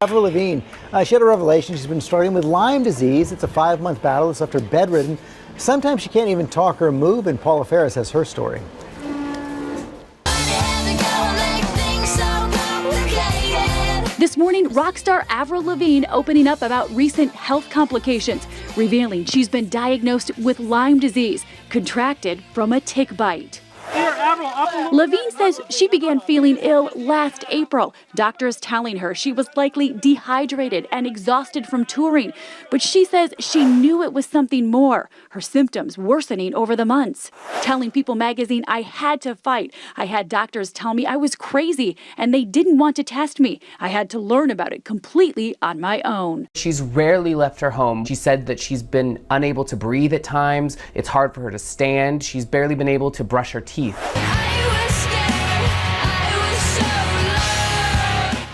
Avril Lavigne, she had a revelation. She's been struggling with Lyme disease. It's a 5-month battle. It's left her bedridden. Sometimes she can't even talk or move, and Paula Ferris has her story. This morning, rock star Avril Lavigne opening up about recent health complications, revealing she's been diagnosed with Lyme disease, contracted from a tick bite. Lavigne says she began feeling ill last April. Doctors telling her she was likely dehydrated and exhausted from touring. But she says she knew it was something more, her symptoms worsening over the months. Telling People magazine, I had to fight. I had doctors tell me I was crazy and they didn't want to test me. I had to learn about it completely on my own. She's rarely left her home. She said that she's been unable to breathe at times. It's hard for her to stand. She's barely been able to brush her teeth.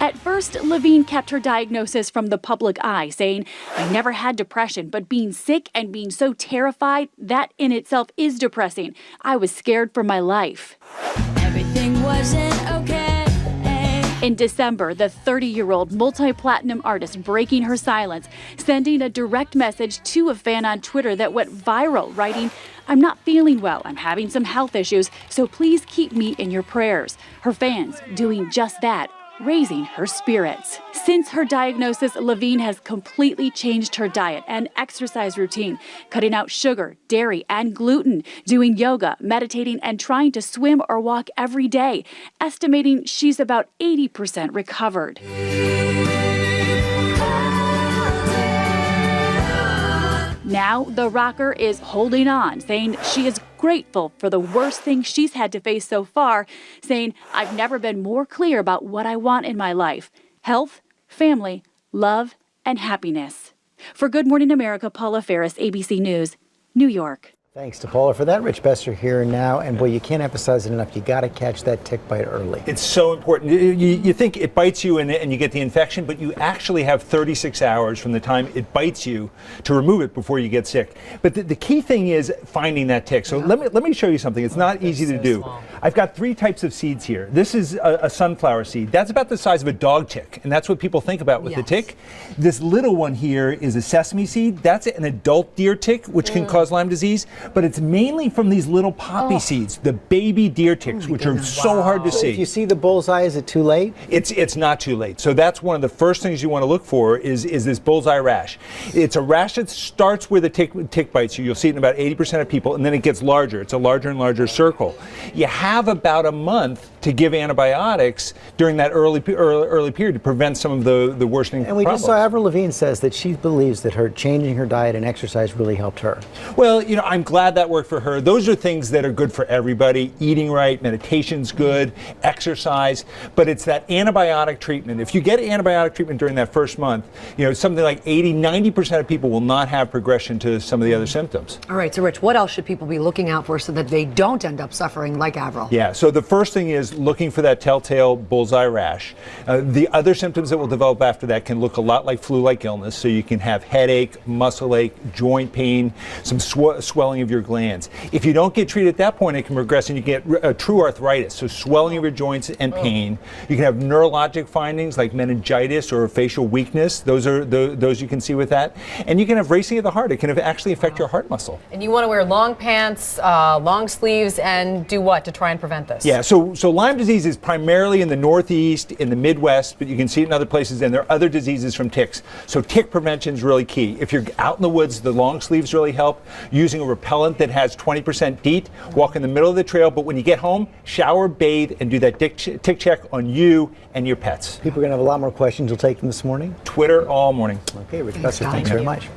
At first, Lavigne kept her diagnosis from the public eye, saying, I never had depression, but being sick and being so terrified, that in itself is depressing. I was scared for my life. Everything wasn't okay. In December, the 30-year-old multi-platinum artist breaking her silence, sending a direct message to a fan on Twitter that went viral, writing, I'm not feeling well. I'm having some health issues, so please keep me in your prayers. Her fans doing just that, raising her spirits. Since her diagnosis, Lavigne has completely changed her diet and exercise routine, cutting out sugar, dairy, and gluten, doing yoga, meditating, and trying to swim or walk every day, estimating she's about 80% recovered. Now, the rocker is holding on, saying she is grateful for the worst thing she's had to face so far, saying, I've never been more clear about what I want in my life: health, family, love, and happiness. For Good Morning America, Paula Ferris, ABC News, New York. Thanks to Paula for that. Rich Besser here and now. And boy, you can't emphasize it enough. You got to catch that tick bite early. It's so important. You think it bites you and you get the infection, but you actually have 36 hours from the time it bites you to remove it before you get sick. But the key thing is finding that tick. So let me show you something. It's not easy to do. Small. I've got 3 types of seeds here. This is a sunflower seed. That's about the size of a dog tick, and that's what people think about with the tick. This little one here is a sesame seed. That's an adult deer tick, which can cause Lyme disease. But it's mainly from these little poppy seeds, the baby deer ticks, which are so hard to see. If you see the bullseye, is it too late? It's not too late. So that's one of the first things you want to look for is this bullseye rash. It's a rash that starts where the tick bites you. You'll see it in about 80% of people, and then it gets larger. It's a larger and larger circle. You have about a month to give antibiotics during that early period to prevent some of the worsening And we problems. just saw Avril Lavigne says that she believes that her changing her diet and exercise really helped her. Well, I'm glad that worked for her. Those are things that are good for everybody. Eating right, meditation's good, exercise, but it's that antibiotic treatment. If you get antibiotic treatment during that first month, something like 80-90% of people will not have progression to some of the other symptoms. All right, so Rich, what else should people be looking out for so that they don't end up suffering like Avril? Yeah, so the first thing is looking for that telltale bullseye rash. The other symptoms that will develop after that can look a lot like flu-like illness, so you can have headache, muscle ache, joint pain, some swelling of your glands. If you don't get treated at that point, it can progress and you get true arthritis, so swelling of your joints and pain. You can have neurologic findings like meningitis or facial weakness. Those you can see with that. And you can have racing of the heart. It can actually affect your heart muscle. And you want to wear long pants, long sleeves, and do what to try and prevent this? Yeah, so Lyme disease is primarily in the Northeast, in the Midwest, but you can see it in other places, and there are other diseases from ticks. So tick prevention is really key. If you're out in the woods, the long sleeves really help. Using a repellent that has 20% DEET, walk in the middle of the trail, but when you get home, shower, bathe, and do that tick check on you and your pets. People are going to have a lot more questions. You'll take them this morning? Twitter all morning. Okay, Rich Besser, thanks very much.